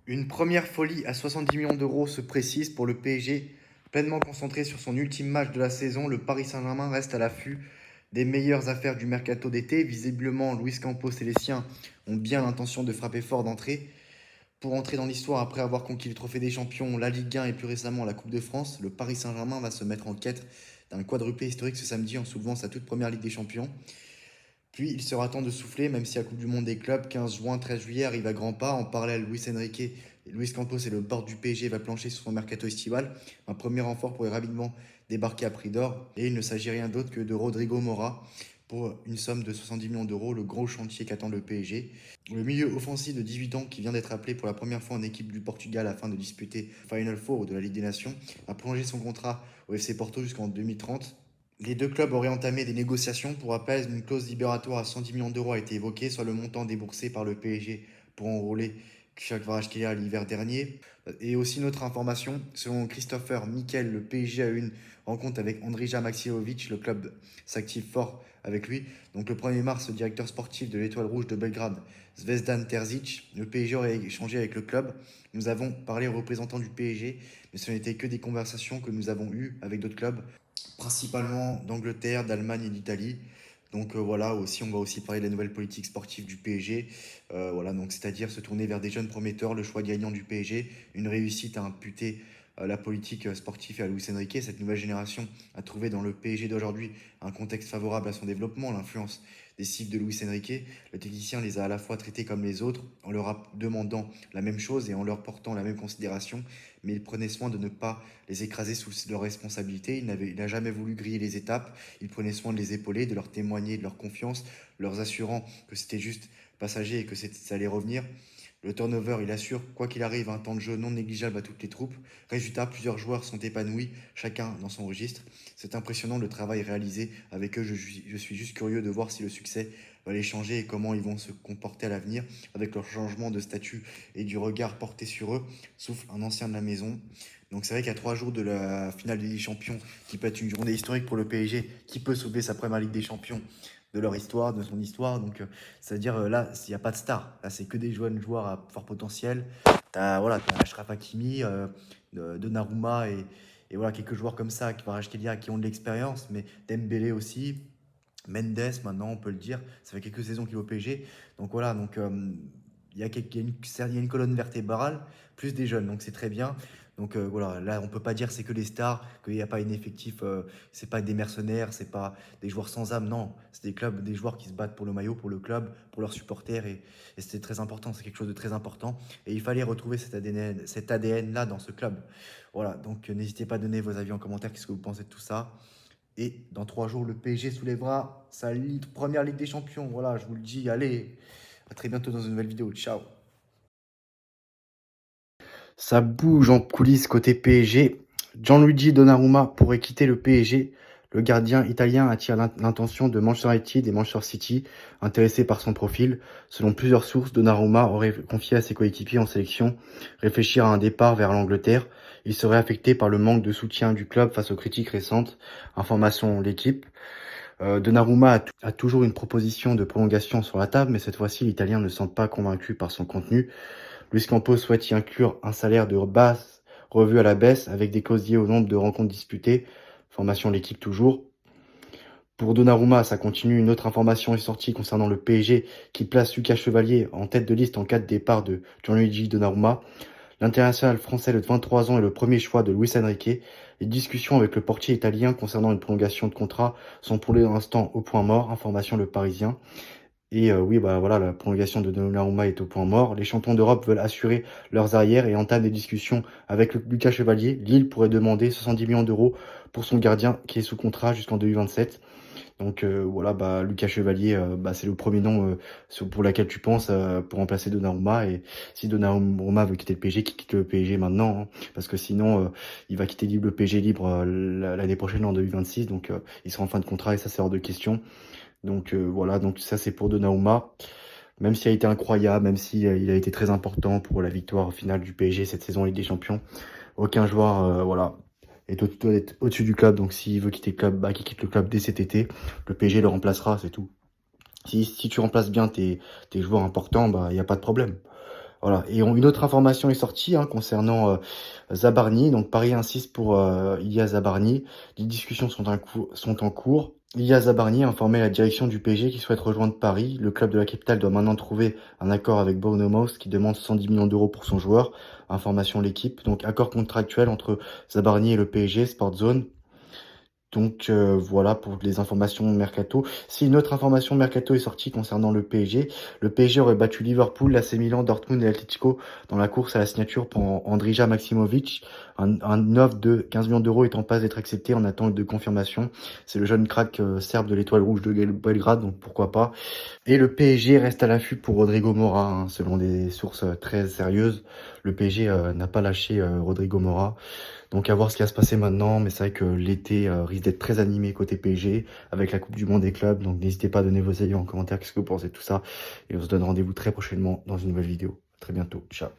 Une première folie à 70 millions d'euros se précise pour le PSG. Pleinement concentré sur son ultime match de la saison, le Paris Saint-Germain reste à l'affût des meilleures affaires du mercato d'été. Visiblement, Luis Campos et les siens ont bien l'intention de frapper fort d'entrée. Pour entrer dans l'histoire après avoir conquis le Trophée des Champions, la Ligue 1 et plus récemment la Coupe de France, le Paris Saint-Germain va se mettre en quête d'un quadruplé historique ce samedi en soulevant sa toute première Ligue des Champions. Puis il sera temps de souffler, même si la Coupe du Monde des clubs, 15 juin, 13 juillet, arrive à grands pas. En parallèle, Luis Enrique, Luis Campos et le board du PSG va plancher sur son mercato estival. Un premier renfort pourrait rapidement débarquer à prix d'or. Et il ne s'agit rien d'autre que de Rodrigo Mora pour une somme de 70 millions d'euros, le gros chantier qu'attend le PSG. Le milieu offensif de 18 ans qui vient d'être appelé pour la première fois en équipe du Portugal afin de disputer Final Four de la Ligue des Nations a prolongé son contrat au FC Porto jusqu'en 2030. Les deux clubs auraient entamé des négociations. Pour rappel, une clause libératoire à 110 millions d'euros a été évoquée, soit le montant déboursé par le PSG pour enrôler Kvaratskhelia l'hiver dernier. Et aussi une autre information, selon Christopher Mikel, le PSG a eu une rencontre avec Andrija Maxilovic, le club s'active fort avec lui. Donc le 1er mars, le directeur sportif de l'Étoile Rouge de Belgrade, Zvezdan Terzic, le PSG aurait échangé avec le club. Nous avons parlé aux représentants du PSG, mais ce n'était que des conversations que nous avons eues avec d'autres clubs principalement d'Angleterre, d'Allemagne et d'Italie. Donc voilà, aussi, on va aussi parler de la nouvelle politique sportive du PSG. Voilà, donc c'est-à-dire se tourner vers des jeunes prometteurs, le choix gagnant du PSG, une réussite à imputer la politique sportive et à Luis Enrique. Cette nouvelle génération a trouvé dans le PSG d'aujourd'hui un contexte favorable à son développement, l'influence des cibles de Luis Enrique. Le technicien les a à la fois traités comme les autres, en leur demandant la même chose et en leur portant la même considération, mais il prenait soin de ne pas les écraser sous leur responsabilité. Il n'a jamais voulu griller les étapes. Il prenait soin de les épauler, de leur témoigner de leur confiance, leur assurant que c'était juste passager et que ça allait revenir. Le turnover, il assure, quoi qu'il arrive, un temps de jeu non négligeable à toutes les troupes. Résultat, plusieurs joueurs sont épanouis, chacun dans son registre. C'est impressionnant le travail réalisé avec eux. Je suis juste curieux de voir si le succès va les changer et comment ils vont se comporter à l'avenir avec leur changement de statut et du regard porté sur eux, souffle un ancien de la maison. Donc c'est vrai qu'à 3 jours de la finale des Champions, qui peut être une journée historique pour le PSG, qui peut sauver sa première Ligue des Champions de leur histoire, de son histoire. Donc c'est-à-dire là, il n'y a pas de star. Là, c'est que des jeunes joueurs à fort potentiel. T'as Achraf Hakimi, Donnarumma et voilà, quelques joueurs comme ça, Kvaratskhelia, qui ont de l'expérience, mais Dembélé aussi. Mendes, maintenant, on peut le dire. Ça fait quelques saisons qu'il est au PSG. Donc voilà, donc il y a une colonne vertébrale, plus des jeunes, donc c'est très bien. Donc voilà, là on peut pas dire c'est que les stars, qu'il n'y a pas un effectif, c'est pas des mercenaires, c'est pas des joueurs sans âme, non, c'est des clubs, des joueurs qui se battent pour le maillot, pour le club, pour leurs supporters et c'est très important, c'est quelque chose de très important et il fallait retrouver cet ADN là dans ce club. Voilà, donc n'hésitez pas à donner vos avis en commentaire, qu'est-ce que vous pensez de tout ça. Et dans 3 jours, le PSG soulèvera sa première Ligue des Champions. Voilà, je vous le dis, allez, à très bientôt dans une nouvelle vidéo. Ciao. Ça bouge en coulisses côté PSG. Gianluigi Donnarumma pourrait quitter le PSG. Le gardien italien attire l'intention de Manchester United et Manchester City, intéressés par son profil. Selon plusieurs sources, Donnarumma aurait confié à ses coéquipiers en sélection réfléchir à un départ vers l'Angleterre. Il serait affecté par le manque de soutien du club face aux critiques récentes. Information l'équipe. Donnarumma a toujours une proposition de prolongation sur la table, mais cette fois-ci, l'Italien ne semble pas convaincu par son contenu. Luis Campos souhaite y inclure un salaire de base revu à la baisse avec des causes liées au nombre de rencontres disputées. Formation l'équipe toujours. Pour Donnarumma, ça continue. Une autre information est sortie concernant le PSG qui place Lucas Chevalier en tête de liste en cas de départ de Gianluigi Donnarumma. L'international français de 23 ans est le premier choix de Luis Enrique. Les discussions avec le portier italien concernant une prolongation de contrat sont pour l'instant au point mort, information Le Parisien. Et oui, bah voilà, la prolongation de Donnarumma est au point mort. Les champions d'Europe veulent assurer leurs arrières et entament des discussions avec Lucas Chevalier. Lille pourrait demander 70 millions d'euros pour son gardien qui est sous contrat jusqu'en 2027. Donc voilà, bah Lucas Chevalier, bah, c'est le premier nom pour lequel tu penses pour remplacer Donnarumma. Et si Donnarumma veut quitter le PSG, qu'il quitte le PSG maintenant, hein, parce que sinon il va quitter le PSG libre l'année prochaine en 2026. Donc il sera en fin de contrat et ça c'est hors de question. Donc voilà, donc ça c'est pour Donnarumma. Même s'il a été incroyable, même s'il il a été très important pour la victoire finale du PSG cette saison en Ligue des Champions, aucun joueur voilà, est au-dessus du club. Donc s'il veut quitter le club, bah, qu'il quitte le club dès cet été. Le PSG le remplacera, c'est tout. Si tu remplaces bien tes joueurs importants, bah il n'y a pas de problème. Voilà. Et une autre information est sortie concernant Zabarny. Donc Paris insiste pour Ilya Zabarny. Les discussions sont en cours. Ilya Zabarny a informé la direction du PSG qui souhaite rejoindre Paris. Le club de la capitale doit maintenant trouver un accord avec Bournemouth qui demande 110 millions d'euros pour son joueur. Information l'équipe. Donc accord contractuel entre Zabarny et le PSG, Sport Zone. Donc voilà pour les informations mercato. Si une autre information mercato est sortie concernant le PSG, le PSG aurait battu Liverpool, l'AC Milan, Dortmund et Atletico dans la course à la signature pour Andrija Maximovic. Un offre de 15 millions d'euros est en passe d'être accepté en attente de confirmation. C'est le jeune crack serbe de l'Étoile Rouge de Belgrade, donc pourquoi pas. Et le PSG reste à l'affût pour Rodrigo Mora, selon des sources très sérieuses. Le PSG n'a pas lâché Rodrigo Mora. Donc à voir ce qui va se passer maintenant, mais c'est vrai que l'été risque d'être très animé côté PSG avec la Coupe du Monde des clubs. Donc n'hésitez pas à donner vos avis en commentaire, qu'est-ce que vous pensez de tout ça. Et on se donne rendez-vous très prochainement dans une nouvelle vidéo. À très bientôt, ciao.